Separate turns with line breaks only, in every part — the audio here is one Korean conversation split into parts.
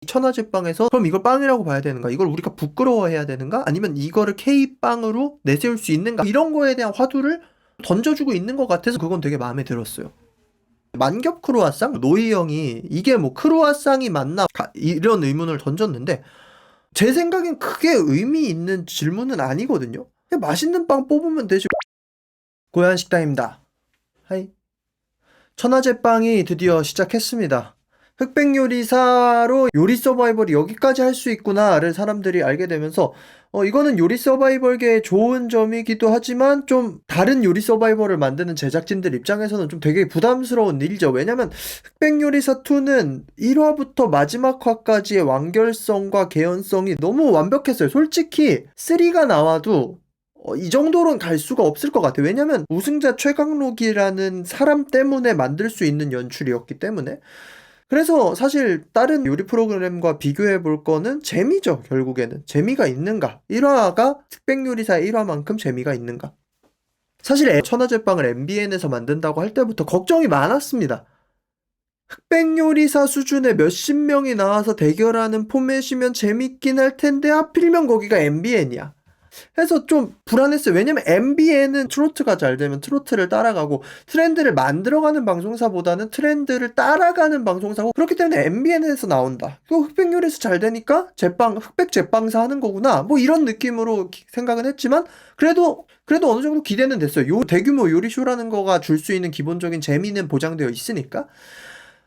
천하제빵에서 그럼 이걸 빵이라고 봐야 되는가? 이걸 우리가 부끄러워해야 되는가? 아니면 이거를 K빵으로 내세울 수 있는가? 이런 거에 대한 화두를 던져주고 있는 것 같아서 그건 되게 마음에 들었어요. 만겹 크로아상? 노희 형이 이게 뭐 크로아상이 맞나? 이런 의문을 던졌는데 제 생각엔 크게 의미 있는 질문은 아니거든요. 그냥 맛있는 빵 뽑으면 되지. 고얀식당입니다. 하이. 천하제빵이 드디어 시작했습니다. 흑백 요리사로 요리 서바이벌이 여기까지 할 수 있구나를 사람들이 알게 되면서 이거는 요리 서바이벌계의 좋은 점이기도 하지만 좀 다른 요리 서바이벌을 만드는 제작진들 입장에서는 좀 되게 부담스러운 일이죠. 왜냐면 흑백 요리사 2는 1화부터 마지막 화까지의 완결성과 개연성이 너무 완벽했어요. 솔직히 3가 나와도 이 정도로는 갈 수가 없을 것 같아요. 왜냐면 우승자 최강록이라는 사람 때문에 만들 수 있는 연출이었기 때문에. 그래서 사실 다른 요리 프로그램과 비교해 볼 거는 재미죠. 결국에는 재미가 있는가, 1화가 특백요리사 1화만큼 재미가 있는가. 사실 천하제빵을 MBN에서 만든다고 할 때부터 걱정이 많았습니다. 흑백요리사 수준의 몇십 명이 나와서 대결하는 포맷이면 재밌긴 할 텐데 하필이면 거기가 MBN이야. 해서 좀 불안했어요. 왜냐면 MBN은 트로트가 잘 되면 트로트를 따라가고 트렌드를 만들어가는 방송사보다는 트렌드를 따라가는 방송사고, 그렇기 때문에 MBN에서 나온다. 또 흑백요리에서 잘 되니까 흑백 제빵사 하는 거구나. 뭐 이런 느낌으로 생각은 했지만 그래도 어느 정도 기대는 됐어요. 요 대규모 요리쇼라는 거가 줄 수 있는 기본적인 재미는 보장되어 있으니까.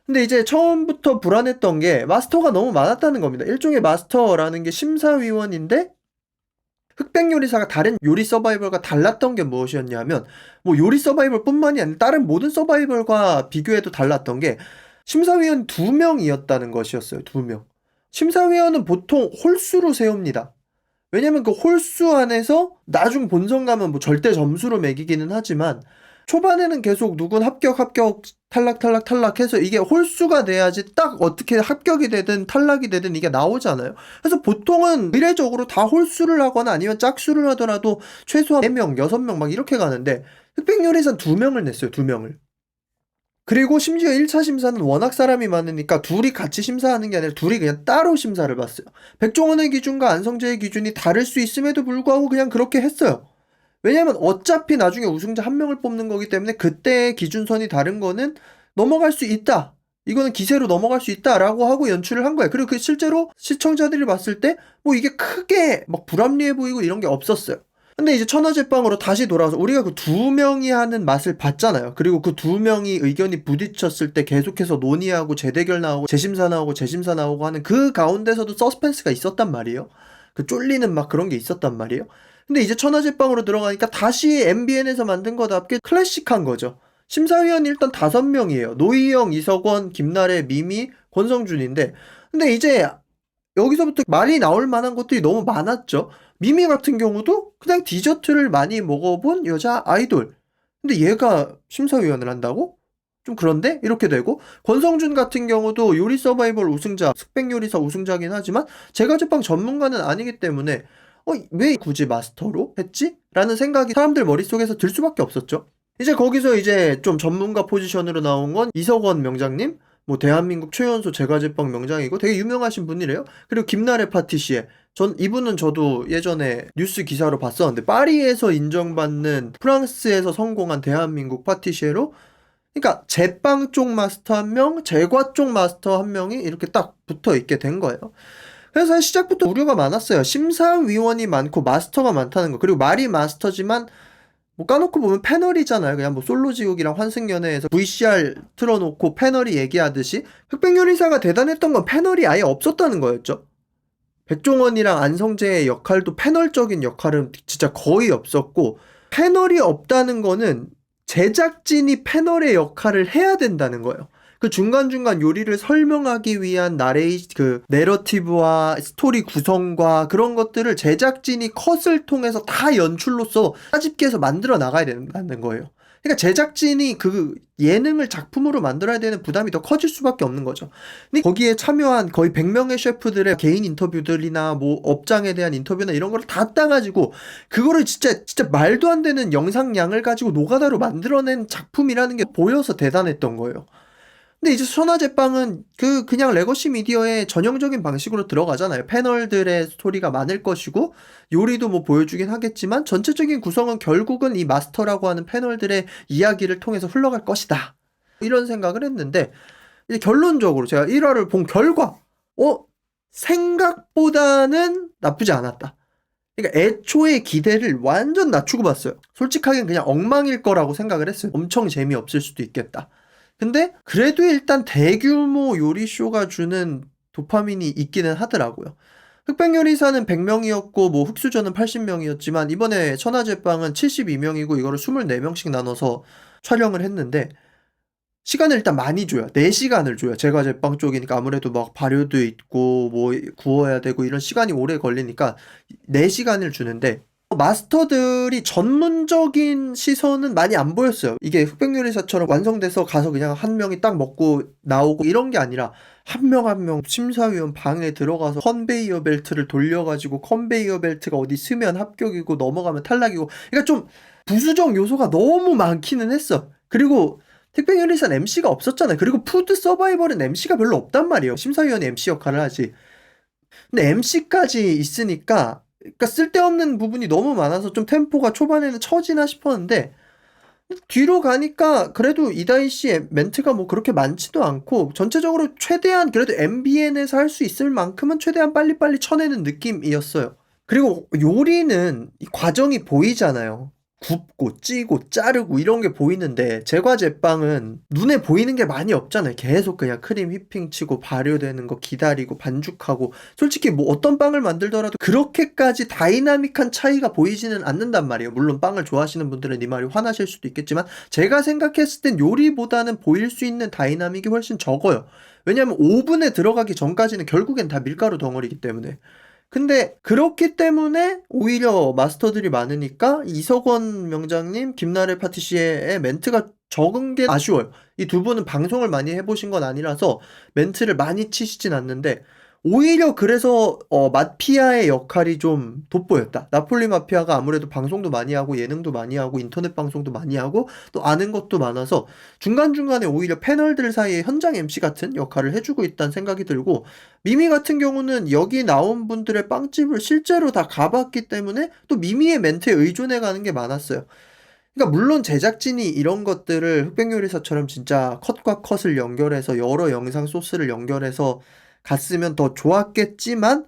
근데 이제 처음부터 불안했던 게 마스터가 너무 많았다는 겁니다. 일종의 마스터라는 게 심사위원인데 흑백 요리사가 다른 요리 서바이벌과 달랐던 게 무엇이었냐면, 뭐 요리 서바이벌 뿐만이 아니라 다른 모든 서바이벌과 비교해도 달랐던 게 심사위원 2명이었다는 것이었어요. 2명. 심사위원은 보통 홀수로 세웁니다. 왜냐면 그 홀수 안에서 나중 본선 가면 뭐 절대 점수로 매기기는 하지만 초반에는 계속 누군 합격 탈락 해서 이게 홀수가 돼야지 딱 어떻게 합격이 되든 탈락이 되든 이게 나오잖아요. 그래서 보통은 의례적으로 다 홀수를 하거나 아니면 짝수를 하더라도 최소한 4명, 6명 막 이렇게 가는데 흑백요리사는 2명을 냈어요. 2명을. 그리고 심지어 1차 심사는 워낙 사람이 많으니까 둘이 같이 심사하는 게 아니라 둘이 그냥 따로 심사를 봤어요. 백종원의 기준과 안성재의 기준이 다를 수 있음에도 불구하고 그냥 그렇게 했어요. 왜냐면 어차피 나중에 우승자 한 명을 뽑는 거기 때문에 그때의 기준선이 다른 거는 넘어갈 수 있다. 이거는 기세로 넘어갈 수 있다라고 하고 연출을 한 거예요. 그리고 그 실제로 시청자들이 봤을 때 뭐 이게 크게 막 불합리해 보이고 이런 게 없었어요. 근데 이제 천하제빵으로 다시 돌아와서 우리가 그 2명이 하는 맛을 봤잖아요. 그리고 그 2명이 의견이 부딪혔을 때 계속해서 논의하고 재대결 나오고 재심사 나오고 재심사 나오고 하는 그 가운데서도 서스펜스가 있었단 말이에요. 그 쫄리는 막 그런 게 있었단 말이에요. 근데 이제 천하제빵으로 들어가니까 다시 MBN에서 만든 거답게 클래식한 거죠. 심사위원이 일단 5명이에요. 노희영, 이석원, 김나래, 미미, 권성준인데, 근데 이제 여기서부터 말이 나올 만한 것들이 너무 많았죠. 미미 같은 경우도 그냥 디저트를 많이 먹어본 여자 아이돌. 근데 얘가 심사위원을 한다고? 좀 그런데? 이렇게 되고, 권성준 같은 경우도 요리 서바이벌 우승자, 흑백 요리사 우승자긴 하지만 제과제빵 전문가는 아니기 때문에 왜 굳이 마스터로 했지? 라는 생각이 사람들 머릿속에서 들 수밖에 없었죠. 이제 거기서 이제 좀 전문가 포지션으로 나온 건 이석원 명장님, 뭐 대한민국 최연소 제과제빵 명장이고 되게 유명하신 분이래요. 그리고 김나래 파티시에, 이분은 저도 예전에 뉴스 기사로 봤었는데 파리에서 인정받는 프랑스에서 성공한 대한민국 파티시에로, 그러니까 제빵 쪽 마스터 한 명, 제과 쪽 마스터 한 명이 이렇게 딱 붙어 있게 된 거예요. 그래서 시작부터 우려가 많았어요. 심사위원이 많고 마스터가 많다는 거. 그리고 말이 마스터지만 뭐 까놓고 보면 패널이잖아요. 그냥 뭐 솔로지옥이랑 환승연애에서 VCR 틀어놓고 패널이 얘기하듯이 흑백요리사가 대단했던 건 패널이 아예 없었다는 거였죠. 백종원이랑 안성재의 역할도 패널적인 역할은 진짜 거의 없었고, 패널이 없다는 거는 제작진이 패널의 역할을 해야 된다는 거예요. 그 중간중간 요리를 설명하기 위한 그 내러티브와 스토리 구성과 그런 것들을 제작진이 컷을 통해서 다 연출로서 짜집기해서 만들어 나가야 된다는 거예요. 그러니까 제작진이 그 예능을 작품으로 만들어야 되는 부담이 더 커질 수밖에 없는 거죠. 근데 거기에 참여한 거의 100명의 셰프들의 개인 인터뷰들이나 뭐 업장에 대한 인터뷰나 이런 거를 다 따가지고 그거를 진짜 말도 안 되는 영상량을 가지고 노가다로 만들어낸 작품이라는 게 보여서 대단했던 거예요. 근데 이제 천하제빵은 그냥 레거시 미디어의 전형적인 방식으로 들어가잖아요. 패널들의 스토리가 많을 것이고 요리도 뭐 보여주긴 하겠지만 전체적인 구성은 결국은 이 마스터라고 하는 패널들의 이야기를 통해서 흘러갈 것이다. 이런 생각을 했는데 이제 결론적으로 제가 1화를 본 결과 생각보다는 나쁘지 않았다. 그러니까 애초에 기대를 완전 낮추고 봤어요. 솔직하게 그냥 엉망일 거라고 생각을 했어요. 엄청 재미없을 수도 있겠다. 근데 그래도 일단 대규모 요리쇼가 주는 도파민이 있기는 하더라고요. 흑백요리사는 100명이었고 뭐 흑수저는 80명이었지만 이번에 천하제빵은 72명이고 이거를 24명씩 나눠서 촬영을 했는데 시간을 일단 많이 줘요. 4시간을 줘요. 제과 제빵 쪽이니까 아무래도 막 발효도 있고 뭐 구워야 되고 이런 시간이 오래 걸리니까 4시간을 주는데 마스터들이 전문적인 시선은 많이 안 보였어요. 이게 흑백요리사처럼 완성돼서 가서 그냥 한 명이 딱 먹고 나오고 이런 게 아니라 한 명 한 명 심사위원 방에 들어가서 컨베이어 벨트를 돌려가지고 컨베이어 벨트가 어디 쓰면 합격이고 넘어가면 탈락이고 그러니까 좀 부수적 요소가 너무 많기는 했어. 그리고 흑백요리사는 MC가 없었잖아요. 그리고 푸드 서바이벌은 MC가 별로 없단 말이에요. 심사위원이 MC 역할을 하지. 근데 MC까지 있으니까 그러니까 쓸데없는 부분이 너무 많아서 좀 템포가 초반에는 처지나 싶었는데 뒤로 가니까 그래도 이다희 씨의 멘트가 뭐 그렇게 많지도 않고 전체적으로 최대한 그래도 MBN에서 할 수 있을 만큼은 최대한 빨리빨리 쳐내는 느낌이었어요. 그리고 요리는 이 과정이 보이잖아요. 굽고 찌고 자르고 이런 게 보이는데 제과 제빵은 눈에 보이는 게 많이 없잖아요. 계속 그냥 크림 휘핑 치고 발효되는 거 기다리고 반죽하고 솔직히 뭐 어떤 빵을 만들더라도 그렇게까지 다이나믹한 차이가 보이지는 않는단 말이에요. 물론 빵을 좋아하시는 분들은 이 말이 화나실 수도 있겠지만 제가 생각했을 땐 요리보다는 보일 수 있는 다이나믹이 훨씬 적어요. 왜냐면 오븐에 들어가기 전까지는 결국엔 다 밀가루 덩어리이기 때문에. 근데 그렇기 때문에 오히려 마스터들이 많으니까 이석원 명장님, 김나래 파티시에의 멘트가 적은 게 아쉬워요. 이 두 분은 방송을 많이 해보신 건 아니라서 멘트를 많이 치시진 않는데 오히려 그래서 마피아의 역할이 좀 돋보였다. 나폴리 마피아가 아무래도 방송도 많이 하고 예능도 많이 하고 인터넷 방송도 많이 하고 또 아는 것도 많아서 중간중간에 오히려 패널들 사이에 현장 MC 같은 역할을 해주고 있다는 생각이 들고 미미 같은 경우는 여기 나온 분들의 빵집을 실제로 다 가봤기 때문에 또 미미의 멘트에 의존해 가는 게 많았어요. 그러니까 물론 제작진이 이런 것들을 흑백요리사처럼 진짜 컷과 컷을 연결해서 여러 영상 소스를 연결해서 갔으면 더 좋았겠지만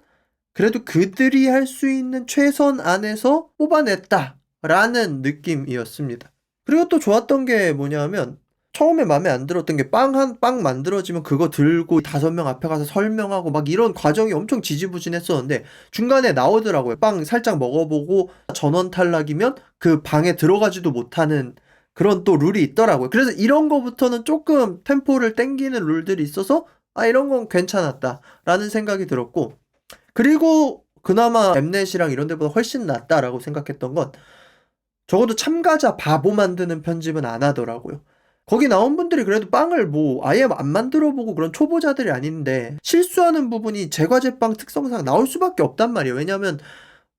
그래도 그들이 할 수 있는 최선 안에서 뽑아냈다라는 느낌이었습니다. 그리고 또 좋았던 게 뭐냐면 처음에 마음에 안 들었던 게 빵 만들어지면 그거 들고 5명 앞에 가서 설명하고 막 이런 과정이 엄청 지지부진했었는데 중간에 나오더라고요. 빵 살짝 먹어보고 전원 탈락이면 그 방에 들어가지도 못하는 그런 또 룰이 있더라고요. 그래서 이런 거부터는 조금 템포를 땡기는 룰들이 있어서 이런 건 괜찮았다라는 생각이 들었고 그리고 그나마 엠넷이랑 이런 데보다 훨씬 낫다라고 생각했던 건 적어도 참가자 바보 만드는 편집은 안 하더라고요. 거기 나온 분들이 그래도 빵을 뭐 아예 안 만들어 보고 그런 초보자들이 아닌데 실수하는 부분이 제과제빵 특성상 나올 수밖에 없단 말이에요. 왜냐면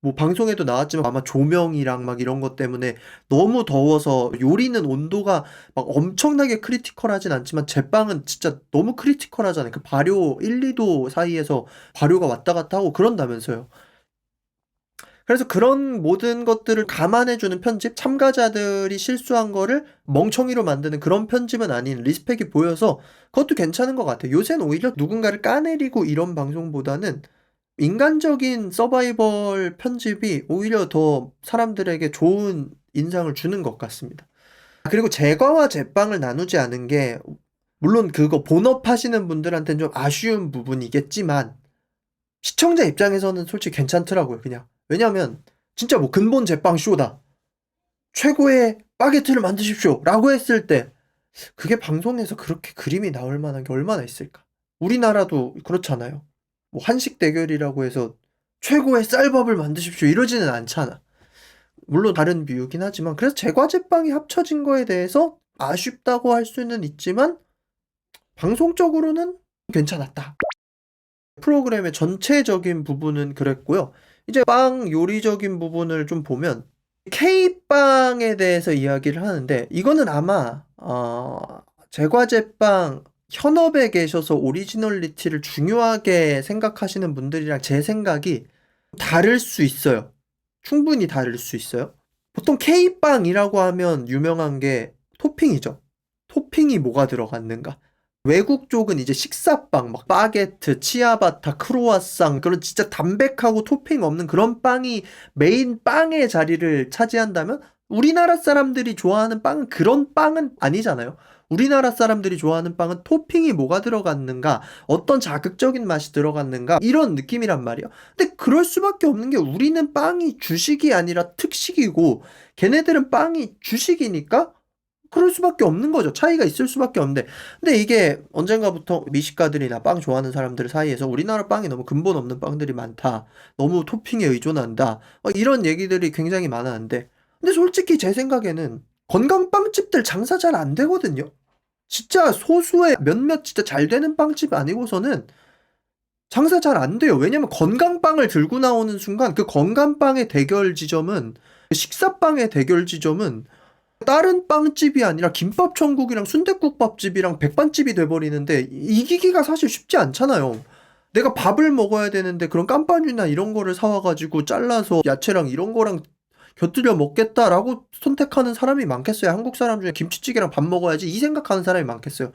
뭐 방송에도 나왔지만 아마 조명이랑 막 이런 것 때문에 너무 더워서 요리는 온도가 막 엄청나게 크리티컬하진 않지만 제빵은 진짜 너무 크리티컬하잖아요. 그 발효 1, 2도 사이에서 발효가 왔다 갔다 하고 그런다면서요. 그래서 그런 모든 것들을 감안해주는 편집, 참가자들이 실수한 거를 멍청이로 만드는 그런 편집은 아닌 리스펙이 보여서 그것도 괜찮은 것 같아요. 요새는 오히려 누군가를 까내리고 이런 방송보다는 인간적인 서바이벌 편집이 오히려 더 사람들에게 좋은 인상을 주는 것 같습니다. 그리고 제과와 제빵을 나누지 않은 게 물론 그거 본업하시는 분들한테는 좀 아쉬운 부분이겠지만 시청자 입장에서는 솔직히 괜찮더라고요, 그냥. 왜냐면 진짜 뭐 근본 제빵 쇼다. 최고의 바게트를 만드십시오. 라고 했을 때 그게 방송에서 그렇게 그림이 나올 만한 게 얼마나 있을까? 우리나라도 그렇잖아요. 뭐 한식 대결이라고 해서 최고의 쌀밥을 만드십시오. 이러지는 않잖아. 물론 다른 비유긴 하지만 그래서 제과제빵이 합쳐진 거에 대해서 아쉽다고 할 수는 있지만 방송적으로는 괜찮았다. 프로그램의 전체적인 부분은 그랬고요. 이제 빵 요리적인 부분을 좀 보면 K빵에 대해서 이야기를 하는데 이거는 아마 제과제빵 현업에 계셔서 오리지널리티를 중요하게 생각하시는 분들이랑 제 생각이 다를 수 있어요. 충분히 다를 수 있어요. 보통 K빵이라고 하면 유명한 게 토핑이죠. 토핑이 뭐가 들어갔는가. 외국 쪽은 이제 식사빵, 막 바게트, 치아바타, 크로와상, 그런 진짜 담백하고 토핑 없는 그런 빵이 메인 빵의 자리를 차지한다면 우리나라 사람들이 좋아하는 빵은 그런 빵은 아니잖아요. 우리나라 사람들이 좋아하는 빵은 토핑이 뭐가 들어갔는가, 어떤 자극적인 맛이 들어갔는가, 이런 느낌이란 말이에요. 근데 그럴 수밖에 없는 게 우리는 빵이 주식이 아니라 특식이고, 걔네들은 빵이 주식이니까 그럴 수밖에 없는 거죠. 차이가 있을 수밖에 없는데. 근데 이게 언젠가부터 미식가들이나 빵 좋아하는 사람들 사이에서 우리나라 빵이 너무 근본 없는 빵들이 많다. 너무 토핑에 의존한다. 이런 얘기들이 굉장히 많았는데. 근데 솔직히 제 생각에는 건강빵집들 장사 잘 안 되거든요. 진짜 소수의 몇몇 진짜 잘 되는 빵집 아니고서는 장사 잘 안 돼요. 왜냐면 건강빵을 들고 나오는 순간 그 건강빵의 대결 지점은, 식사빵의 대결 지점은 다른 빵집이 아니라 김밥천국이랑 순댓국밥집이랑 백반집이 돼버리는데 이기기가 사실 쉽지 않잖아요. 내가 밥을 먹어야 되는데 그런 깜빠뉴나 이런 거를 사와가지고 잘라서 야채랑 이런 거랑 곁들여 먹겠다라고 선택하는 사람이 많겠어요? 한국 사람 중에 김치찌개랑 밥 먹어야지 이 생각하는 사람이 많겠어요?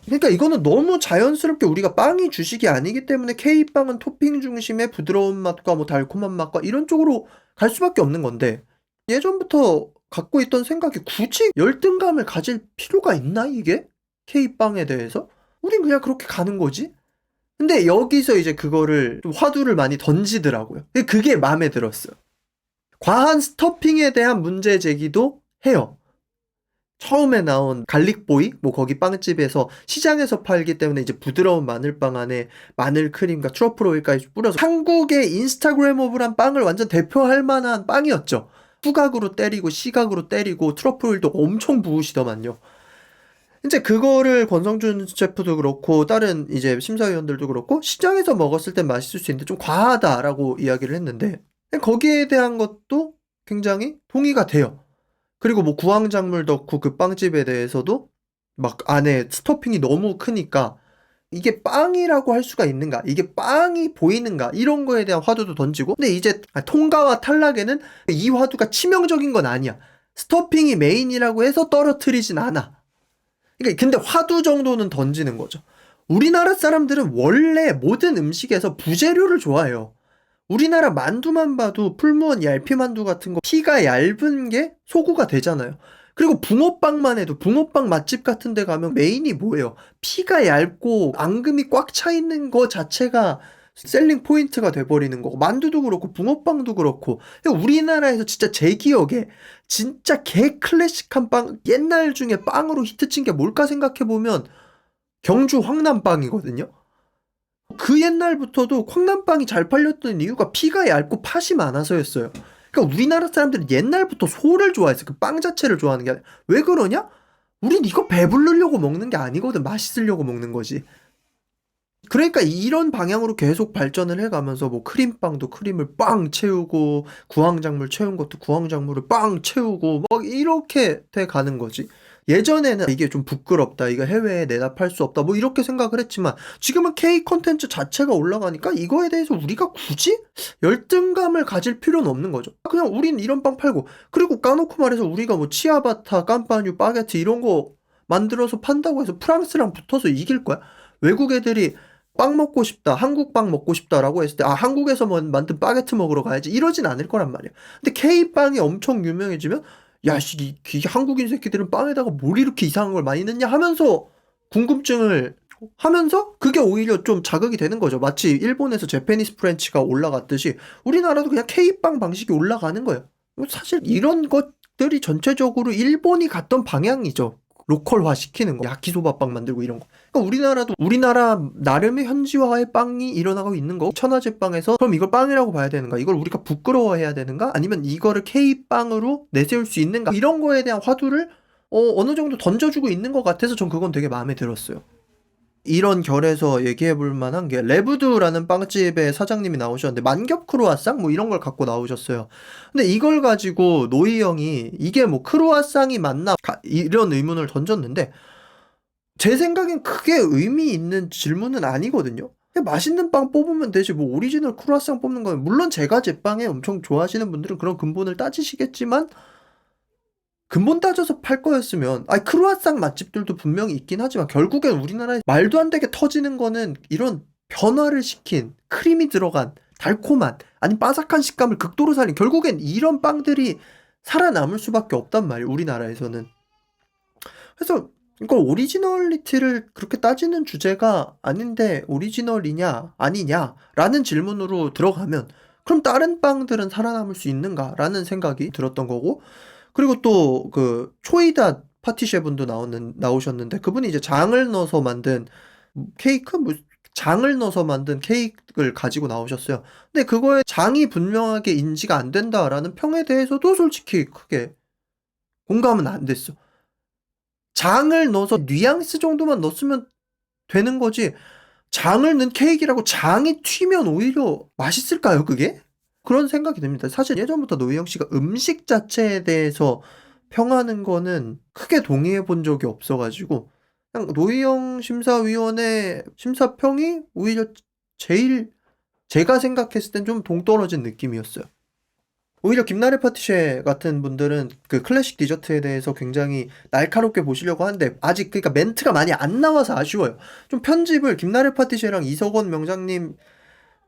그러니까 이거는 너무 자연스럽게 우리가 빵이 주식이 아니기 때문에 K빵은 토핑 중심의 부드러운 맛과 뭐 달콤한 맛과 이런 쪽으로 갈 수밖에 없는 건데, 예전부터 갖고 있던 생각이 굳이 열등감을 가질 필요가 있나 이게? K빵에 대해서? 우린 그냥 그렇게 가는 거지? 근데 여기서 이제 그거를 좀 화두를 많이 던지더라고요. 그게 마음에 들었어요. 과한 스토핑에 대한 문제 제기도 해요. 처음에 나온 갈릭보이, 뭐 거기 빵집에서 시장에서 팔기 때문에 이제 부드러운 마늘빵 안에 마늘 크림과 트러플 오일까지 뿌려서 한국의 인스타그램어블한 빵을 완전 대표할 만한 빵이었죠. 후각으로 때리고 시각으로 때리고 트러플 오일도 엄청 부으시더만요. 이제 그거를 권성준 셰프도 그렇고 다른 이제 심사위원들도 그렇고 시장에서 먹었을 땐 맛있을 수 있는데 좀 과하다라고 이야기를 했는데, 거기에 대한 것도 굉장히 동의가 돼요. 그리고 뭐 구황작물 덕후 그 빵집에 대해서도 막 안에 스토핑이 너무 크니까 이게 빵이라고 할 수가 있는가? 이게 빵이 보이는가? 이런 거에 대한 화두도 던지고. 근데 이제 통과와 탈락에는 이 화두가 치명적인 건 아니야. 스토핑이 메인이라고 해서 떨어뜨리진 않아. 그러니까 근데 화두 정도는 던지는 거죠. 우리나라 사람들은 원래 모든 음식에서 부재료를 좋아해요. 우리나라 만두만 봐도 풀무원 얄피만두 같은 거 피가 얇은 게 소구가 되잖아요. 그리고 붕어빵만 해도 붕어빵 맛집 같은 데 가면 메인이 뭐예요? 피가 얇고 앙금이 꽉 차 있는 거 자체가 셀링 포인트가 돼버리는 거고, 만두도 그렇고 붕어빵도 그렇고. 우리나라에서 진짜 제 기억에 진짜 개 클래식한 빵, 옛날 중에 빵으로 히트친 게 뭘까 생각해보면 경주 황남빵이거든요. 그 옛날부터도 콩남빵이 잘 팔렸던 이유가 피가 얇고 팥이 많아서였어요. 그러니까 우리나라 사람들은 옛날부터 소를 좋아했어요. 그 빵 자체를 좋아하는 게 아니라. 왜 그러냐? 우린 이거 배부르려고 먹는 게 아니거든. 맛있으려고 먹는 거지. 그러니까 이런 방향으로 계속 발전을 해가면서 뭐 크림빵도 크림을 빵 채우고 구황작물 채운 것도 구황작물을 빵 채우고 막 이렇게 돼 가는 거지. 예전에는 이게 좀 부끄럽다, 이거 해외에 내다 팔 수 없다, 뭐 이렇게 생각을 했지만 지금은 K 콘텐츠 자체가 올라가니까 이거에 대해서 우리가 굳이 열등감을 가질 필요는 없는 거죠. 그냥 우린 이런 빵 팔고, 그리고 까놓고 말해서 우리가 뭐 치아바타, 깜빠뉴, 바게트 이런 거 만들어서 판다고 해서 프랑스랑 붙어서 이길 거야? 외국 애들이 빵 먹고 싶다, 한국 빵 먹고 싶다라고 했을 때 한국에서 만든 바게트 먹으러 가야지 이러진 않을 거란 말이야. 근데 K빵이 엄청 유명해지면 야, 이 한국인 새끼들은 빵에다가 뭘 이렇게 이상한 걸 많이 넣냐 하면서 궁금증을 하면서 그게 오히려 좀 자극이 되는 거죠. 마치 일본에서 재패니스 프렌치가 올라갔듯이 우리나라도 그냥 K빵 방식이 올라가는 거예요. 사실 이런 것들이 전체적으로 일본이 갔던 방향이죠. 로컬화 시키는 거, 야키소바빵 만들고 이런 거. 그러니까 우리나라도 우리나라 나름의 현지화의 빵이 일어나고 있는 거. 천하제빵에서 그럼 이걸 빵이라고 봐야 되는가? 이걸 우리가 부끄러워해야 되는가? 아니면 이거를 K빵으로 내세울 수 있는가? 이런 거에 대한 화두를 어느 정도 던져주고 있는 것 같아서 전 그건 되게 마음에 들었어요. 이런 결에서 얘기해 볼 만한 게 레브드라는 빵집의 사장님이 나오셨는데 만겹 크루아상 뭐 이런 걸 갖고 나오셨어요. 근데 이걸 가지고 노이 형이 이게 뭐 크루아상이 맞나 이런 의문을 던졌는데, 제 생각엔 크게 의미 있는 질문은 아니거든요. 그냥 맛있는 빵 뽑으면 되지 뭐 오리지널 크루아상 뽑는 거는 물론 제가 제빵에 엄청 좋아하시는 분들은 그런 근본을 따지시겠지만 근본 따져서 팔 거였으면 크루아상 맛집들도 분명히 있긴 하지만 결국엔 우리나라에 말도 안 되게 터지는 거는 이런 변화를 시킨 크림이 들어간 달콤한 아니 바삭한 식감을 극도로 살린 결국엔 이런 빵들이 살아남을 수밖에 없단 말이에요 우리나라에서는. 그래서 이걸 오리지널리티를 그렇게 따지는 주제가 아닌데 오리지널이냐 아니냐 라는 질문으로 들어가면 그럼 다른 빵들은 살아남을 수 있는가 라는 생각이 들었던 거고 그리고 또 그 초이다 파티셰분도 나오셨는데 그분이 이제 장을 넣어서 만든 케이크? 뭐 장을 넣어서 만든 케이크를 가지고 나오셨어요. 근데 그거에 장이 분명하게 인지가 안 된다라는 평에 대해서도 솔직히 크게 공감은 안 됐어. 장을 넣어서 뉘앙스 정도만 넣었으면 되는 거지. 장을 넣은 케이크라고 장이 튀면 오히려 맛있을까요, 그게? 그런 생각이 듭니다. 사실 예전부터 노희영 씨가 음식 자체에 대해서 평하는 거는 크게 동의해 본 적이 없어가지고, 그냥 노희영 심사위원의 심사평이 오히려 제일 제가 생각했을 땐 좀 동떨어진 느낌이었어요. 오히려 김나래 파티쉐 같은 분들은 그 클래식 디저트에 대해서 굉장히 날카롭게 보시려고 하는데 아직 그러니까 멘트가 많이 안 나와서 아쉬워요. 좀 편집을 김나래 파티쉐랑 이석원 명장님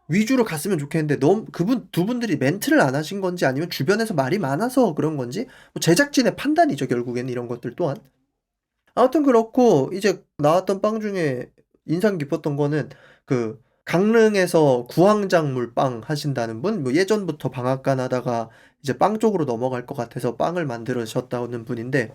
위주로 갔으면 좋겠는데 너무 그분 두 분들이 멘트를 안 하신 건지 아니면 주변에서 말이 많아서 그런 건지 뭐 제작진의 판단이죠 결국에는 이런 것들 또한. 아무튼 그렇고 이제 나왔던 빵 중에 인상 깊었던 거는 그 강릉에서 구황작물 빵 하신다는 분, 뭐 예전부터 방앗간 하다가 이제 빵 쪽으로 넘어갈 것 같아서 빵을 만들으셨다는 분인데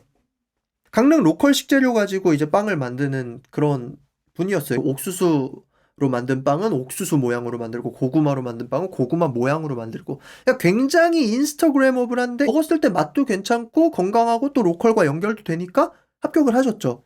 강릉 로컬 식재료 가지고 이제 빵을 만드는 그런 분이었어요. 옥수수로 만든 빵은 옥수수 모양으로 만들고 고구마로 만든 빵은 고구마 모양으로 만들고 그러니까 굉장히 인스타그래머블한데 먹었을 때 맛도 괜찮고 건강하고 또 로컬과 연결도 되니까 합격을 하셨죠.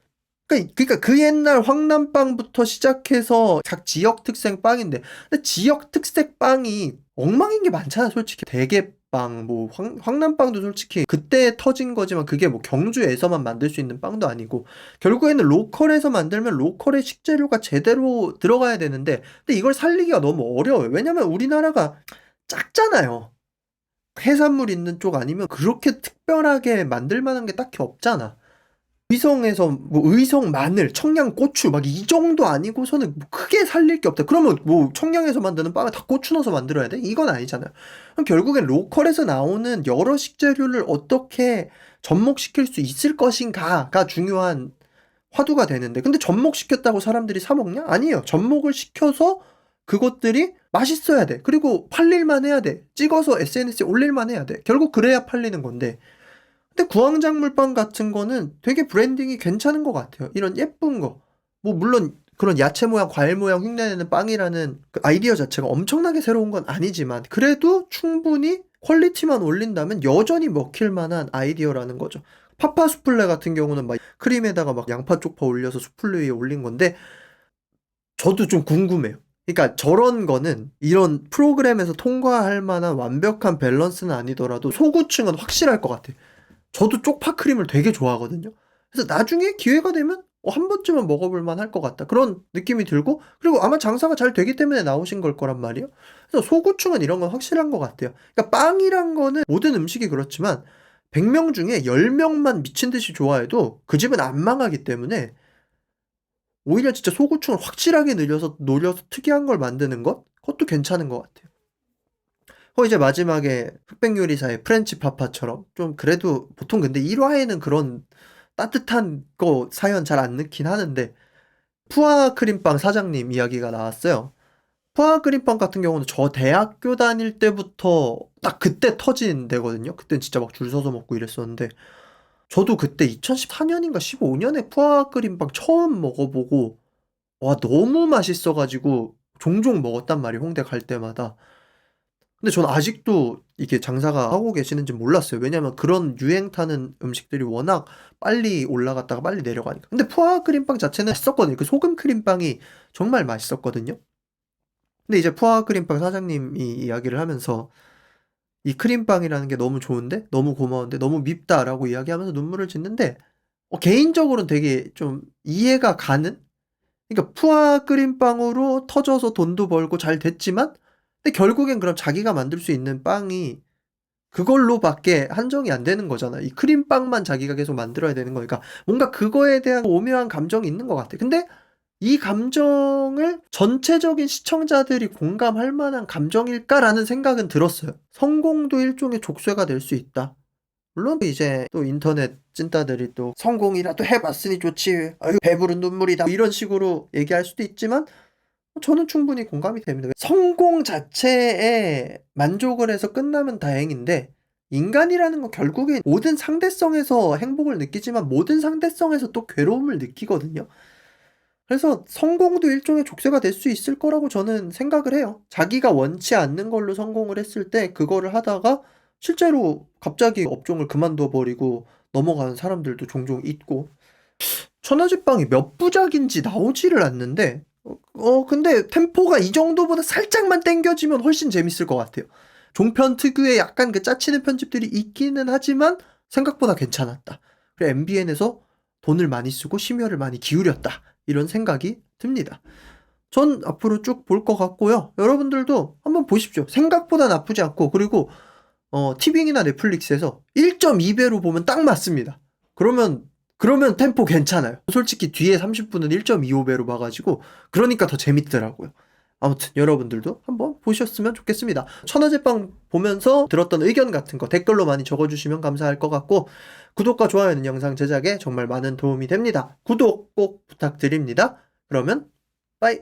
그러니까 그 옛날 황남빵부터 시작해서 각 지역 특색 빵인데 근데 지역 특색 빵이 엉망인 게 많잖아 솔직히 대게빵 뭐 황남빵도 솔직히 그때 터진 거지만 그게 뭐 경주에서만 만들 수 있는 빵도 아니고 결국에는 로컬에서 만들면 로컬의 식재료가 제대로 들어가야 되는데 근데 이걸 살리기가 너무 어려워요 왜냐면 우리나라가 작잖아요 해산물 있는 쪽 아니면 그렇게 특별하게 만들 만한 게 딱히 없잖아 의성에서 뭐 의성 마늘, 청양 고추 막 이 정도 아니고서는 뭐 크게 살릴 게 없다. 그러면 뭐 청양에서 만드는 빵을 다 고추 넣어서 만들어야 돼? 이건 아니잖아요. 그럼 결국엔 로컬에서 나오는 여러 식재료를 어떻게 접목시킬 수 있을 것인가가 중요한 화두가 되는데 근데 접목시켰다고 사람들이 사 먹냐? 아니에요. 접목을 시켜서 그것들이 맛있어야 돼. 그리고 팔릴만 해야 돼. 찍어서 SNS에 올릴만 해야 돼. 결국 그래야 팔리는 건데 근데 구황작물빵 같은 거는 되게 브랜딩이 괜찮은 것 같아요. 이런 예쁜 거. 뭐, 물론 그런 야채 모양, 과일 모양 흉내내는 빵이라는 그 아이디어 자체가 엄청나게 새로운 건 아니지만, 그래도 충분히 퀄리티만 올린다면 여전히 먹힐 만한 아이디어라는 거죠. 파파 수플레 같은 경우는 막 크림에다가 막 양파 쪽파 올려서 수플레 위에 올린 건데, 저도 좀 궁금해요. 그러니까 저런 거는 이런 프로그램에서 통과할 만한 완벽한 밸런스는 아니더라도 소구층은 확실할 것 같아요. 저도 쪽파 크림을 되게 좋아하거든요. 그래서 나중에 기회가 되면 한 번쯤은 먹어볼 만할 것 같다. 그런 느낌이 들고 그리고 아마 장사가 잘 되기 때문에 나오신 걸 거란 말이에요. 그래서 소구충은 이런 건 확실한 것 같아요. 그러니까 빵이란 거는 모든 음식이 그렇지만 100명 중에 10명만 미친 듯이 좋아해도 그 집은 안 망하기 때문에 오히려 진짜 소구충을 확실하게 노려서 특이한 걸 만드는 것? 그것도 괜찮은 것 같아요. 이제 마지막에 흑백 요리사의 프렌치 파파처럼 좀 그래도 보통 근데 1화에는 그런 따뜻한 거 사연 잘 안 넣긴 하는데 푸아 크림빵 사장님 이야기가 나왔어요. 푸아 크림빵 같은 경우는 저 대학교 다닐 때부터 딱 그때 터진 데거든요. 그땐 진짜 막 줄 서서 먹고 이랬었는데 저도 그때 2014년인가 15년에 푸아 크림빵 처음 먹어보고 와 너무 맛있어가지고 종종 먹었단 말이에요. 홍대 갈 때마다. 근데 저는 아직도 이게 장사가 하고 계시는지 몰랐어요. 왜냐면 그런 유행 타는 음식들이 워낙 빨리 올라갔다가 빨리 내려가니까. 근데 푸아 크림빵 자체는 맛있었거든요. 그 소금 크림빵이 정말 맛있었거든요. 근데 이제 푸아 크림빵 사장님이 이야기를 하면서 이 크림빵이라는 게 너무 좋은데, 너무 고마운데, 너무 밉다라고 이야기하면서 눈물을 짓는데, 개인적으로는 되게 좀 이해가 가는? 그러니까 푸아 끓임빵으로 터져서 돈도 벌고 잘 됐지만 근데 결국엔 그럼 자기가 만들 수 있는 빵이 그걸로밖에 한정이 안 되는 거잖아. 이 크림빵만 자기가 계속 만들어야 되는 거니까 뭔가 그거에 대한 오묘한 감정이 있는 것 같아. 근데 이 감정을 전체적인 시청자들이 공감할 만한 감정일까라는 생각은 들었어요. 성공도 일종의 족쇄가 될 수 있다. 물론 이제 또 인터넷 찐따들이 또 성공이라도 해봤으니 좋지. 아유 배부른 눈물이다. 이런 식으로 얘기할 수도 있지만 저는 충분히 공감이 됩니다. 성공 자체에 만족을 해서 끝나면 다행인데 인간이라는 건 결국에 모든 상대성에서 행복을 느끼지만 모든 상대성에서 또 괴로움을 느끼거든요. 그래서 성공도 일종의 족쇄가 될 수 있을 거라고 저는 생각을 해요. 자기가 원치 않는 걸로 성공을 했을 때 그거를 하다가 실제로 갑자기 업종을 그만둬 버리고 넘어가는 사람들도 종종 있고 천하제빵이 몇 부작인지 나오지를 않는데 근데 템포가 이 정도보다 살짝만 땡겨지면 훨씬 재밌을 것 같아요. 종편 특유의 약간 그 짜치는 편집들이 있기는 하지만 생각보다 괜찮았다. 그리고 MBN에서 돈을 많이 쓰고 심혈을 많이 기울였다. 이런 생각이 듭니다. 전 앞으로 쭉 볼 것 같고요. 여러분들도 한번 보십시오. 생각보다 나쁘지 않고 그리고 티빙이나 넷플릭스에서 1.2배로 보면 딱 맞습니다. 그러면 템포 괜찮아요. 솔직히 뒤에 30분은 1.25배로 봐가지고 그러니까 더 재밌더라고요. 아무튼 여러분들도 한번 보셨으면 좋겠습니다. 천하제빵 보면서 들었던 의견 같은 거 댓글로 많이 적어주시면 감사할 것 같고 구독과 좋아요는 영상 제작에 정말 많은 도움이 됩니다. 구독 꼭 부탁드립니다. 그러면 빠이.